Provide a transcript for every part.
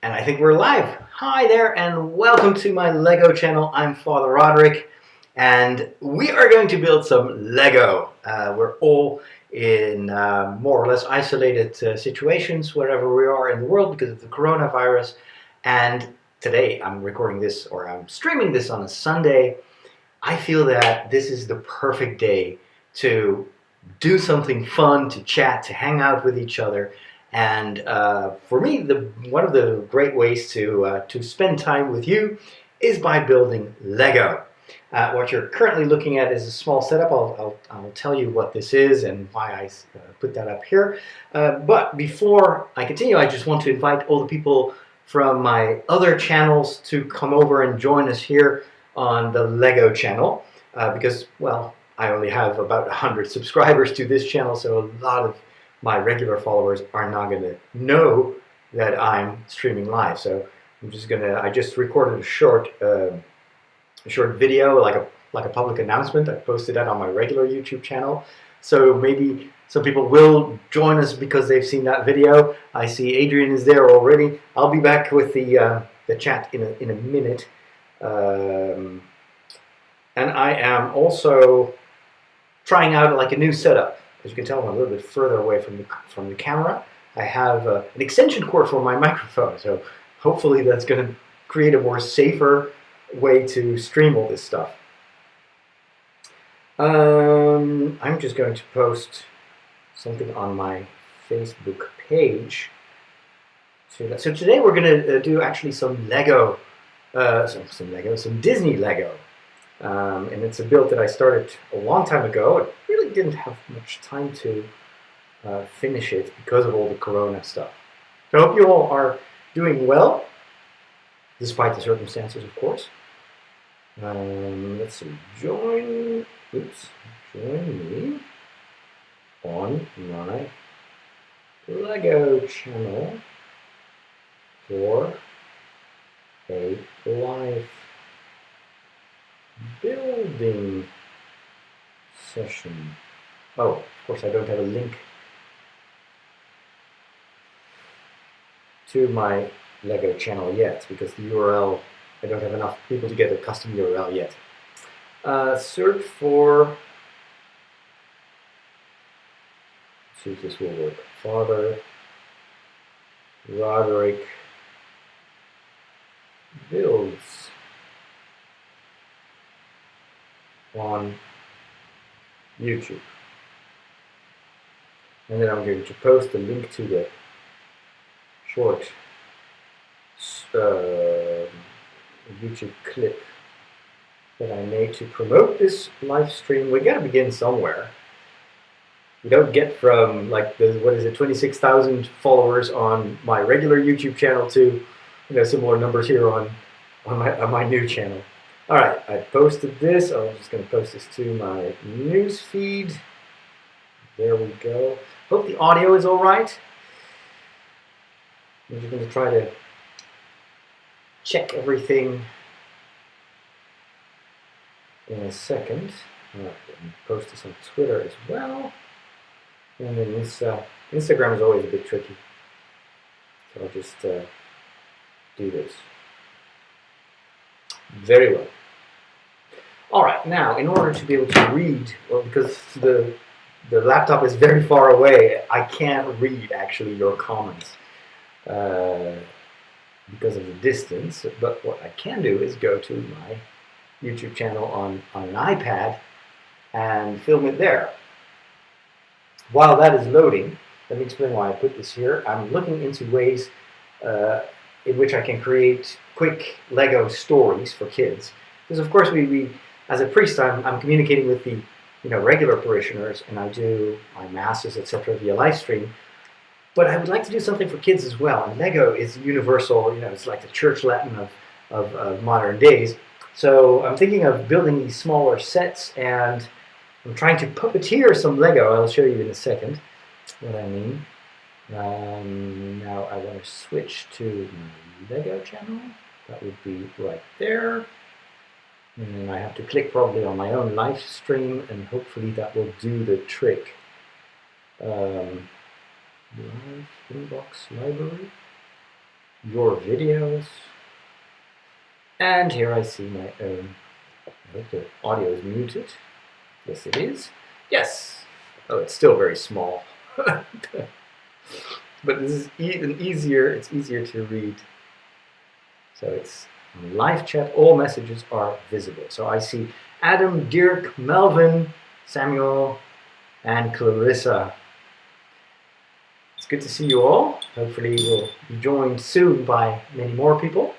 And I think we're live. Hi there, and welcome to my Lego channel. I'm Father Roderick, and we are going to build some Lego. We're all in more or less isolated situations wherever we are in the world because of the coronavirus. And today I'm recording this, or I'm streaming this on a Sunday. I feel that this is the perfect day to do something fun, to chat, to hang out with each other. And for me, one of the great ways to spend time with you is by building Lego. What you're currently looking at is a small setup. I'll tell you what this is and why I put that up here. But before I continue, I just want to invite all the people from my other channels to come over and join us here on the Lego channel because, well, I only have about 100 subscribers to this channel, so a lot of my regular followers are not going to know that I'm streaming live. So I just recorded a short video, like a public announcement. I posted that on my regular YouTube channel. So maybe some people will join us because they've seen that video. I see Adrian is there already. I'll be back with the chat in a minute. And I am also trying out like a new setup. As you can tell, I'm a little bit further away from the camera. I have an extension cord for my microphone, so hopefully that's going to create a more safer way to stream all this stuff. I'm just going to post something on my Facebook page. So today we're going to do actually some Lego, some Disney Lego. And it's a build that I started a long time ago. I really didn't have much time to finish it because of all the corona stuff. So I hope you all are doing well, despite the circumstances, of course. Let's see, join me on my Lego channel for a live building session. Oh, of course I don't have a link to my Lego channel yet because the URL, I don't have enough people to get a custom URL yet. Search for, let's see if this will work, Father Roderick builds on YouTube. And then I'm going to post a link to the short YouTube clip that I made to promote this live stream. We gotta begin somewhere. You don't get from like 26,000 followers on my regular YouTube channel to similar numbers here on my new channel. All right, I posted this. I'm just going to post this to my news feed. There we go. Hope the audio is all right. I'm just going to try to check everything in a second. All right, post this on Twitter as well. And then Instagram is always a bit tricky. So I'll just do this. Very well. All right, now in order to be able to read, well, because the laptop is very far away, I can't read actually your comments because of the distance. But what I can do is go to my YouTube channel on an iPad and film it there. While that is loading, let me explain why I put this here. I'm looking into ways in which I can create quick Lego stories for kids. Because of course we as a priest, I'm communicating with the regular parishioners, and I do my masses, etc. via live stream. But I would like to do something for kids as well. And Lego is universal. It's like the church Latin of modern days. So I'm thinking of building these smaller sets, and I'm trying to puppeteer some Lego. I'll show you in a second what I mean. Now I want to switch to my Lego channel. That would be right there. And then I have to click probably on my own live stream, and hopefully that will do the trick. Live inbox library. your videos. And here I see my own. I hope the audio is muted. Yes, it is. Yes. Oh, it's still very small. But this is even easier. It's easier to read. So it's live chat. All messages are visible. So I see Adam, Dirk, Melvin, Samuel, and Clarissa. It's good to see you all. Hopefully we'll be joined soon by many more people.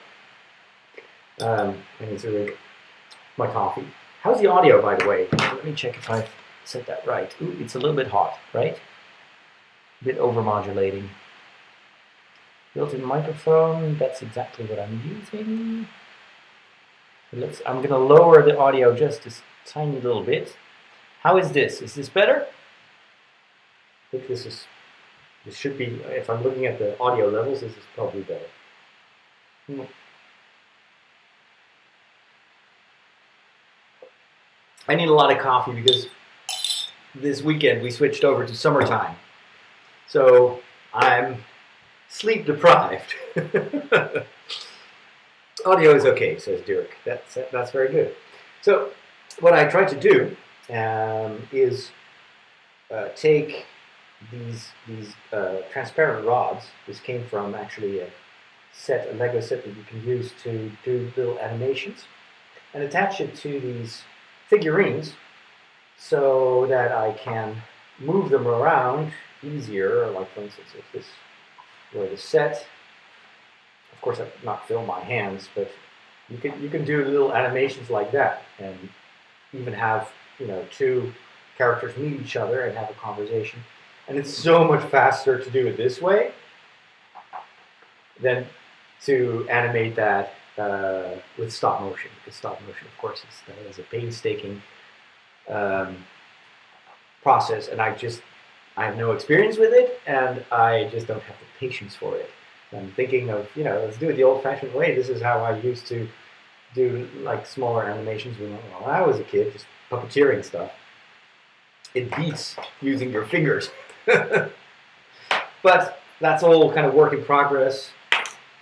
I need to drink my coffee. How's the audio, by the way? Let me check if I've said that right. Ooh, it's a little bit hot, right? A bit over-modulating. Built-in microphone, that's exactly what I'm using. So I'm going to lower the audio just a tiny little bit. How is this? Is this better? I think this should be, if I'm looking at the audio levels, this is probably better. I need a lot of coffee because this weekend we switched over to summertime. So I'm sleep deprived. Audio is okay, says Dirk. That's very good. So what I tried to do is take these transparent rods. This came from actually a Lego set that you can use to do little animations, and attach it to these figurines so that I can move them around easier. Like for instance, if this were the set, of course I could not film my hands, but you can do little animations like that, and even have two characters meet each other and have a conversation. And it's so much faster to do it this way than to animate that with stop motion, because stop motion, of course, is a painstaking process, and I have no experience with it, and I just don't have the patience for it. I'm thinking of, let's do it the old-fashioned way. This is how I used to do like smaller animations when I was a kid, just puppeteering stuff. It beats using your fingers. But that's all kind of work in progress.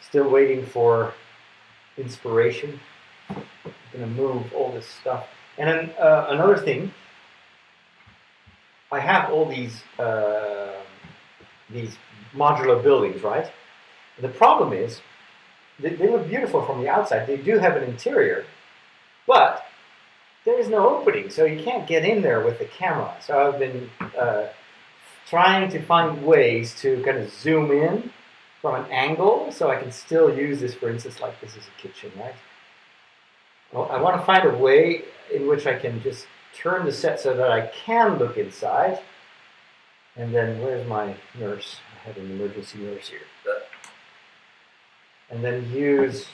Still waiting for inspiration. I'm going to move all this stuff. And then another thing, I have all these modular buildings, right? The problem is, they look beautiful from the outside. They do have an interior, but there is no opening, so you can't get in there with the camera. So I've been trying to find ways to kind of zoom in from an angle, so I can still use this, for instance, like this is a kitchen, right? Well, I want to find a way in which I can just turn the set so that I can look inside. And then, where's my nurse? I have an emergency nurse here. And then use,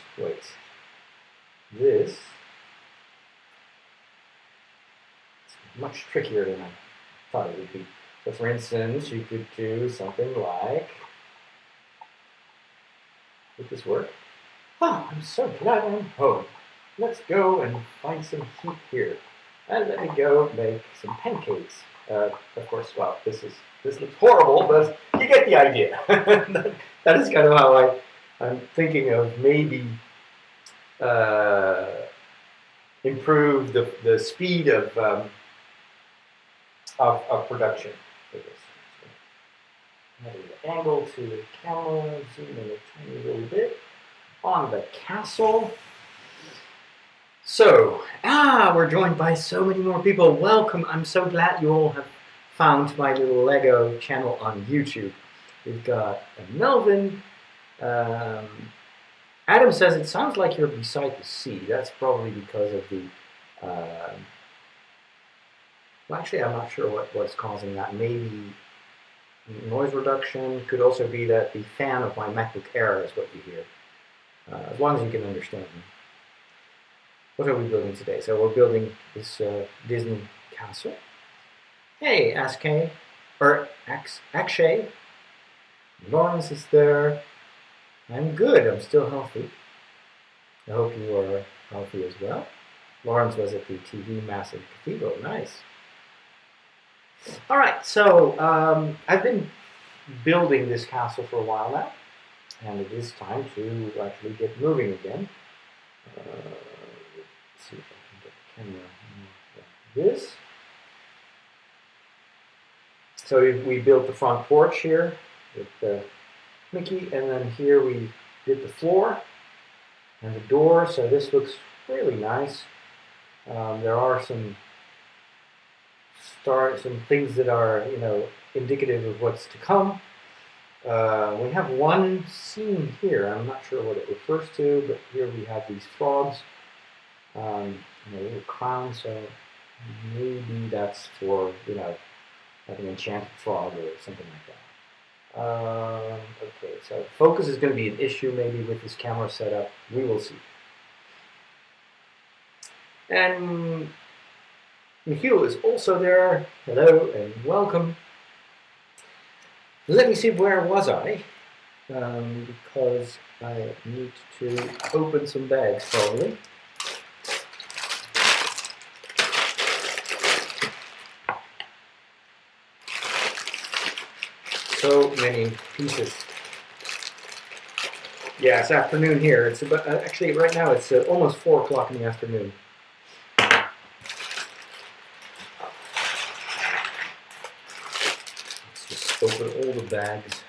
this. It's much trickier than I thought it would be. So for instance, you could do something like, would this work? Oh, I'm so glad I'm home. Let's go and find some heat here. And let me go make some pancakes. Of course, well, this looks horrible, but you get the idea. That is kind of how I'm thinking of maybe improve the speed of production for this. So, add the angle to the camera, zoom in a tiny little bit on the castle. So, we're joined by so many more people. Welcome. I'm so glad you all have found my little Lego channel on YouTube. We've got Melvin. Adam says it sounds like you're beside the sea. That's probably because of the... well, actually, I'm not sure what's causing that. Maybe noise reduction. Could also be that the fan of my MacBook Air is what you hear. As long as you can understand me. What are we building today? So we're building this Disney castle. Hey, Akshay, Akshay. Lawrence is there. I'm good. I'm still healthy. I hope you are healthy as well. Lawrence was at the TV Massive Cathedral. Nice. All right. So I've been building this castle for a while now, And it is time to actually get moving again. Let's see if I can get the camera like this. So we built the front porch here with Mickey, and then here we did the floor and the door. So this looks really nice. There are some things that are, you know, indicative of what's to come. We have one scene here. I'm not sure what it refers to, but here we have these frogs, and a little crown. So maybe that's for, you know, like an enchanted frog or something like that. Okay, so focus is going to be an issue maybe with this camera setup. We will see. And Michiel is also there. Hello and welcome. Let me see, where was I? Because I need to open some bags probably. So many pieces. Yeah, it's afternoon here. It's about, actually right now it's almost 4 o'clock in the afternoon. Let's just open all the bags.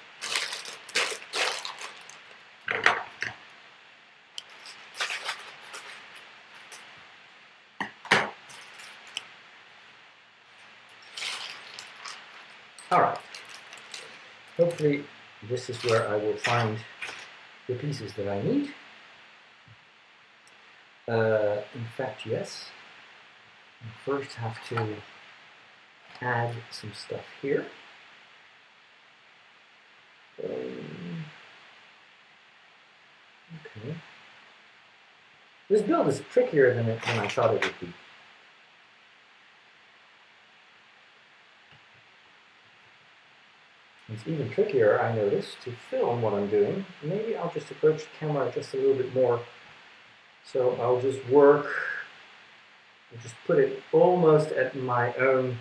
All right. Hopefully this is where I will find the pieces that I need. In fact, yes. I first have to add some stuff here. Okay. This build is trickier than I thought it would be. It's even trickier, I noticed, to film what I'm doing. Maybe I'll just approach the camera just a little bit more. So I'll just I'll just put it almost at my own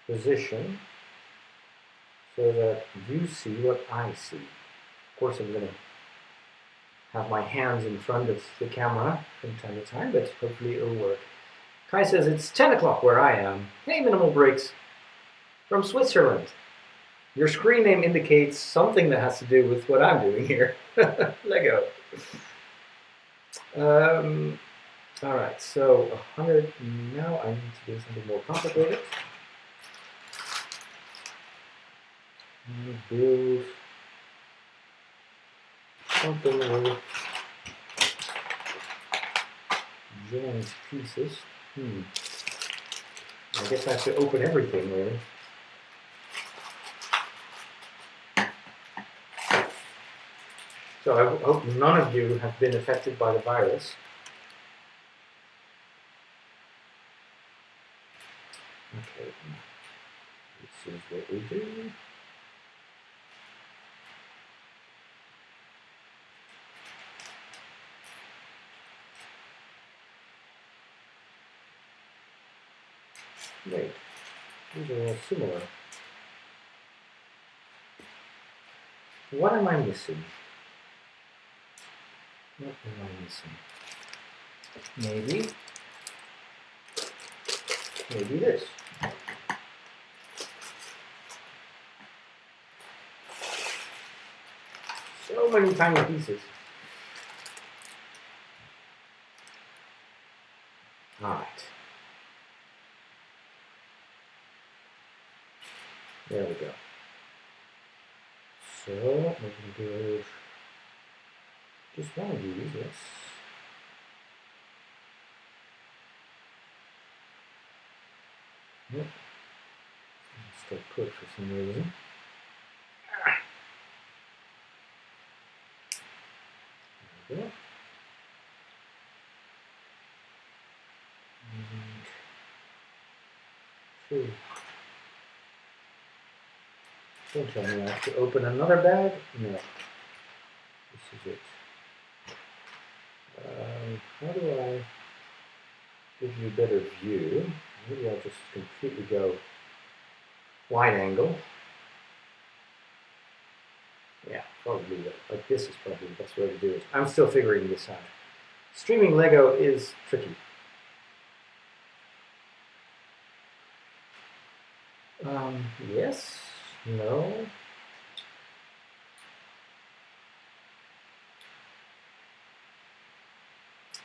position so that you see what I see. Of course, I'm going to have my hands in front of the camera from time to time, but hopefully it'll work. Kai says it's 10 o'clock where I am. Hey, Minimal Breaks from Switzerland. Your screen name indicates something that has to do with what I'm doing here. Lego. All right, so 100. Now I need to do something more complicated. Build something with joint pieces. I guess I have to open everything, really. So I hope none of you have been affected by the virus. Okay, this is what we do. Wait, these are all similar. What am I missing? What am I missing? Maybe this. So many tiny pieces. All right. There we go. So we're going to do just one of these, yes. Yep. Stay put for some reason. There we go. And don't tell me I have to open another bag. No. This is it. How do I give you a better view? Maybe I'll just completely go wide angle. Yeah, probably, like this is probably the best way to do it. I'm still figuring this out. Streaming Lego is tricky. Yes, no.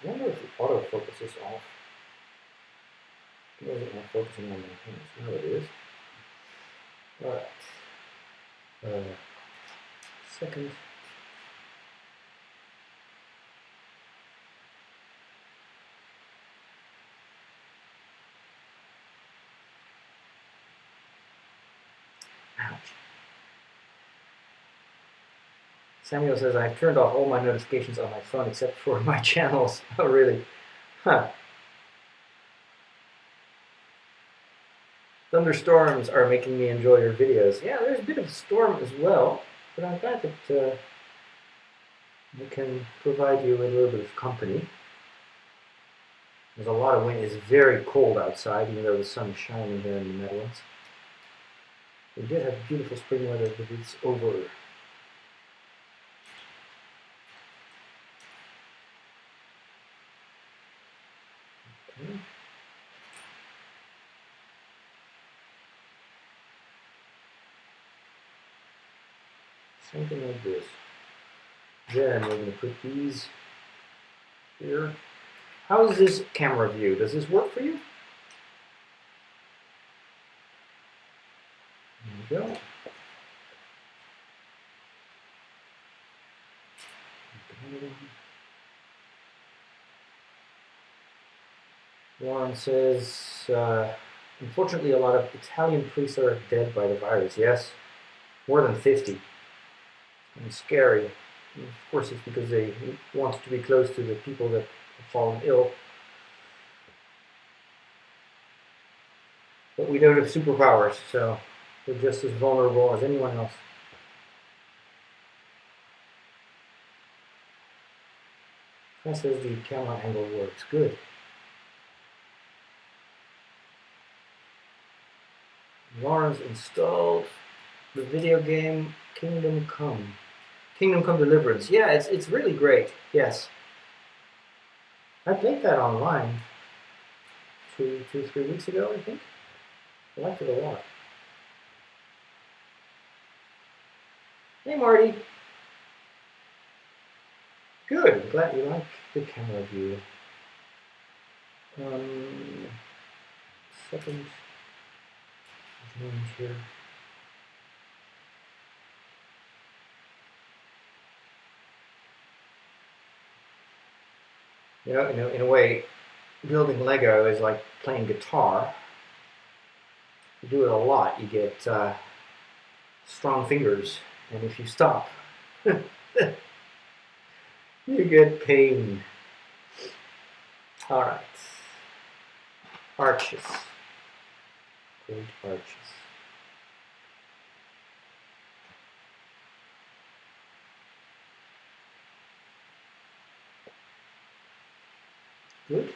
I wonder if the autofocus is off. Why is it not focusing on my hands? No, it is. Alright. Second. Ouch. Samuel says, I've turned off all my notifications on my phone except for my channels. Oh, really? Huh. Thunderstorms are making me enjoy your videos. Yeah, there's a bit of a storm as well, but I'm glad that we can provide you with a little bit of company. There's a lot of wind. It's very cold outside, even though the sun is shining here in the Netherlands. We did have beautiful spring weather, but it's over. Okay. Something like this. Then we're going to put these here. How is this camera view? Does this work for you? There we go. Warren says, unfortunately, a lot of Italian priests are dead by the virus. Yes, more than 50. It's scary. And of course, it's because they want to be close to the people that have fallen ill. But we don't have superpowers, so we're just as vulnerable as anyone else. That says the camera angle works. Good. Lawrence installed the video game Kingdom Come. Kingdom Come Deliverance. Yeah, it's really great. Yes. I played that online 3 weeks ago, I think. I liked it a lot. Hey, Marty. Good. I'm glad you like the camera view. Second range here. You know, in a way, building Lego is like playing guitar. You do it a lot, you get strong fingers, and if you stop, you get pain. All right, arches, great arches. Good.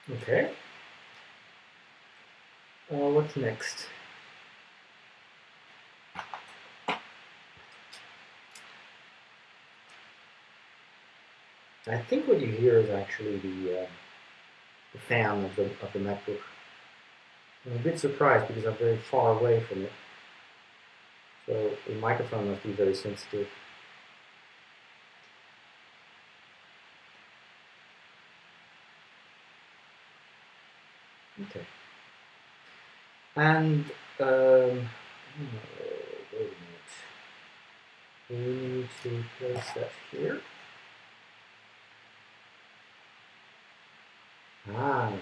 Okay. What's next? I think what you hear is actually the fan of the MacBook. I'm a bit surprised because I'm very far away from it. So the microphone must be very sensitive. Okay. And wait a minute. We need to place that here. Ah.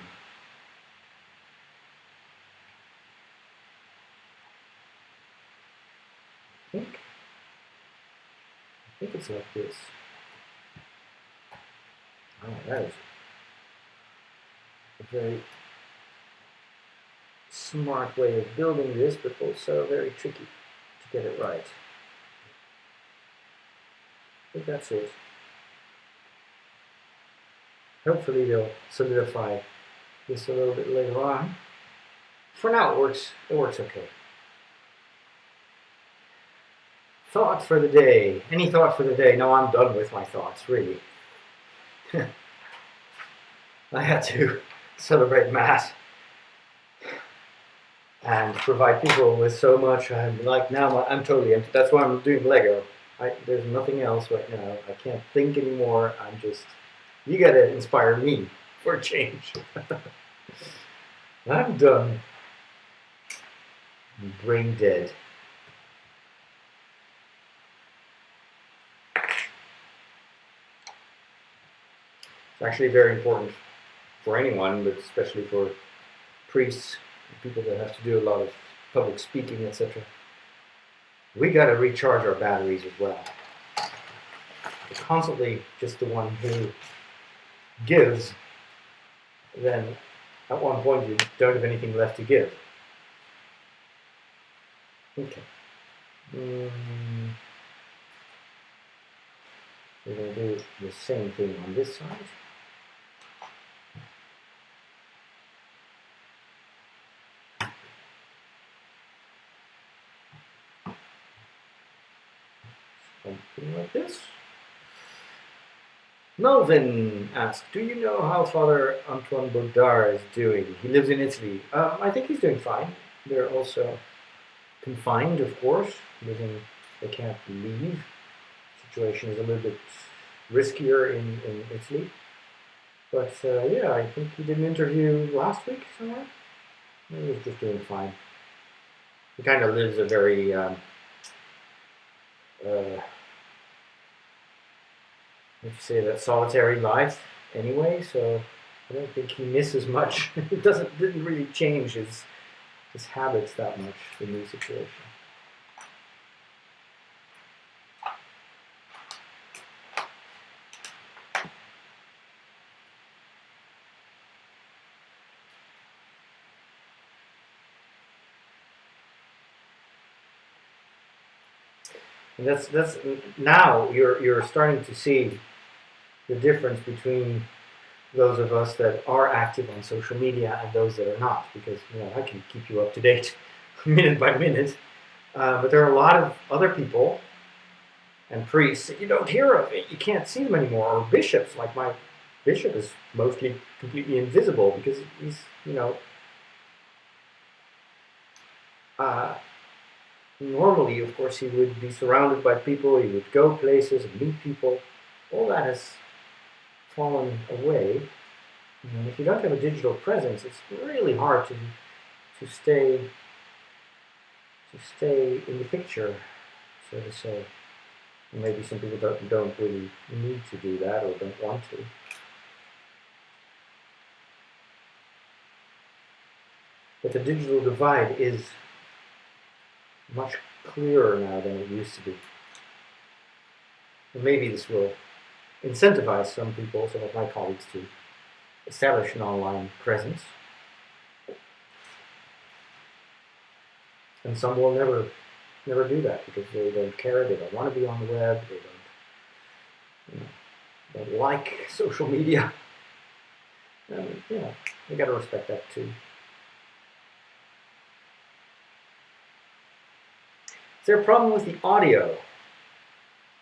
I think it's like this. Oh, that is a very smart way of building this, but also very tricky to get it right. think that's it. Hopefully they'll solidify this a little bit later on. For now it works okay. Thought for the day. Any thought for the day? No, I'm done with my thoughts, really. I had to celebrate Mass and provide people with so much. I'm like, now I'm totally empty. That's why I'm doing Lego. There's nothing else right now. I can't think anymore. I'm just, you gotta inspire me for a change. I'm done. I'm brain dead. It's actually very important for anyone, but especially for priests, people that have to do a lot of public speaking, etc. We got to recharge our batteries as well. You're constantly just the one who gives, then at one point you don't have anything left to give. Okay. We're going to do the same thing on this side. Something like this. Melvin asks, do you know how Father Antoine Baudard is doing? He lives in Italy. I think he's doing fine. They're also confined, of course. They can't leave. The situation is a little bit riskier in Italy. But yeah, I think he did an interview last week somewhere. He was just doing fine. He kind of lives a very let's say that solitary life anyway, so I don't think he misses much. It didn't really change his habits that much, the new situation. And that's now you're starting to see the difference between those of us that are active on social media and those that are not, because I can keep you up to date minute by minute, but there are a lot of other people and priests that you don't hear of. You can't see them anymore, or bishops. Like my bishop is mostly completely invisible because he's normally, of course, he would be surrounded by people, he would go places and meet people. All that has fallen away. And if you don't have a digital presence, it's really hard to stay in the picture, so to say. And maybe some people don't really need to do that or don't want to. But the digital divide is much clearer now than it used to be. And maybe this will incentivize some people, some of my colleagues, to establish an online presence. And some will never do that because they don't care, they don't want to be on the web, they don't like social media. And we got to respect that too. Is there a problem with the audio?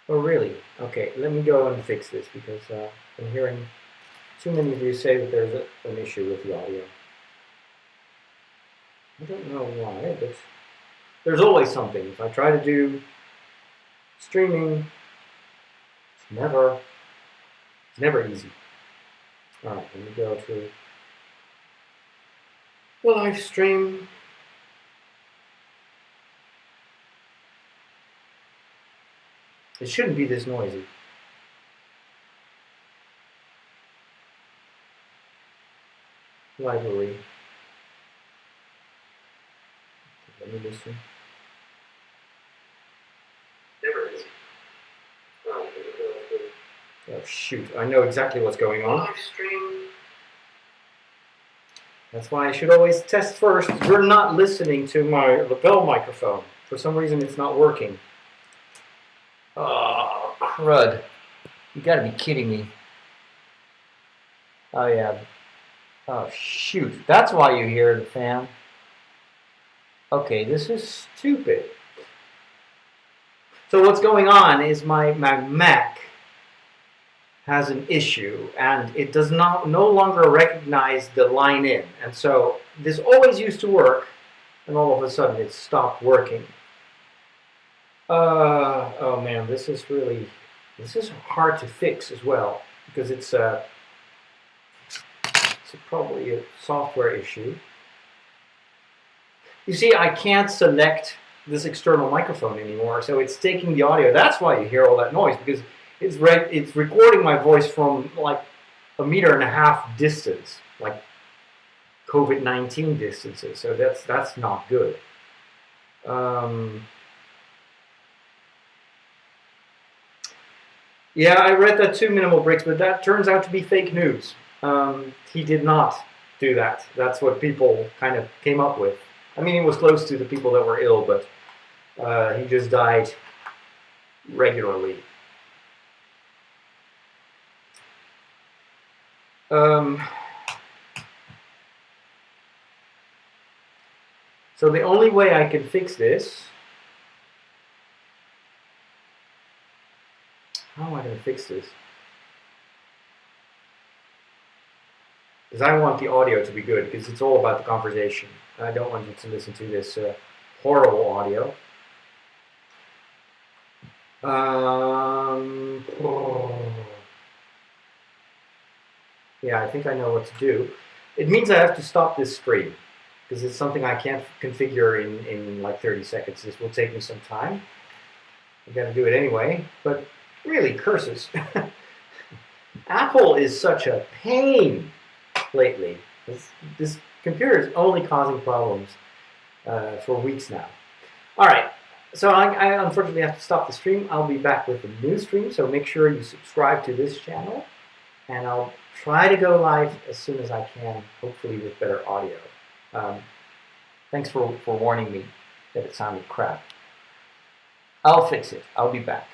Oh, really? Okay, let me go and fix this because I'm hearing too many of you say that there's an issue with the audio. I don't know why, but there's always something. If I try to do streaming, it's never easy. All right, let me go to the live stream. It shouldn't be this noisy. Library. Let me listen. Never easy. Oh shoot, I know exactly what's going on. Live stream. That's why I should always test first. You're not listening to my lapel microphone. For some reason it's not working. Oh, crap. crud. You gotta be kidding me. Oh yeah. Oh shoot. That's why you hear the fan. Okay, this is stupid. So what's going on is my Mac has an issue and it does no longer recognize the line in. And so this always used to work and all of a sudden it stopped working. Oh man, this is hard to fix as well because it's probably a software issue. You see, I can't select this external microphone anymore, so it's taking the audio. That's why you hear all that noise, because it's recording my voice from like 1.5 meters distance, like COVID-19 distances. So that's not good. Yeah, I read that too, Minimal Bricks, but that turns out to be fake news. He did not do that. That's what people kind of came up with. I mean, he was close to the people that were ill, but he just died regularly. So the only way I can fix this... How am I going to fix this? Because I want the audio to be good, because it's all about the conversation. I don't want you to listen to this horrible audio. Yeah, I think I know what to do. It means I have to stop this stream, because it's something I can't configure in like 30 seconds. This will take me some time. I've got to do it anyway, but really, curses. Apple is such a pain lately. This computer is only causing problems for weeks now. All right, so I unfortunately have to stop the stream. I'll be back with a new stream, so make sure you subscribe to this channel, and I'll try to go live as soon as I can, hopefully with better audio. Thanks for warning me that it sounded crap. I'll fix it. I'll be back.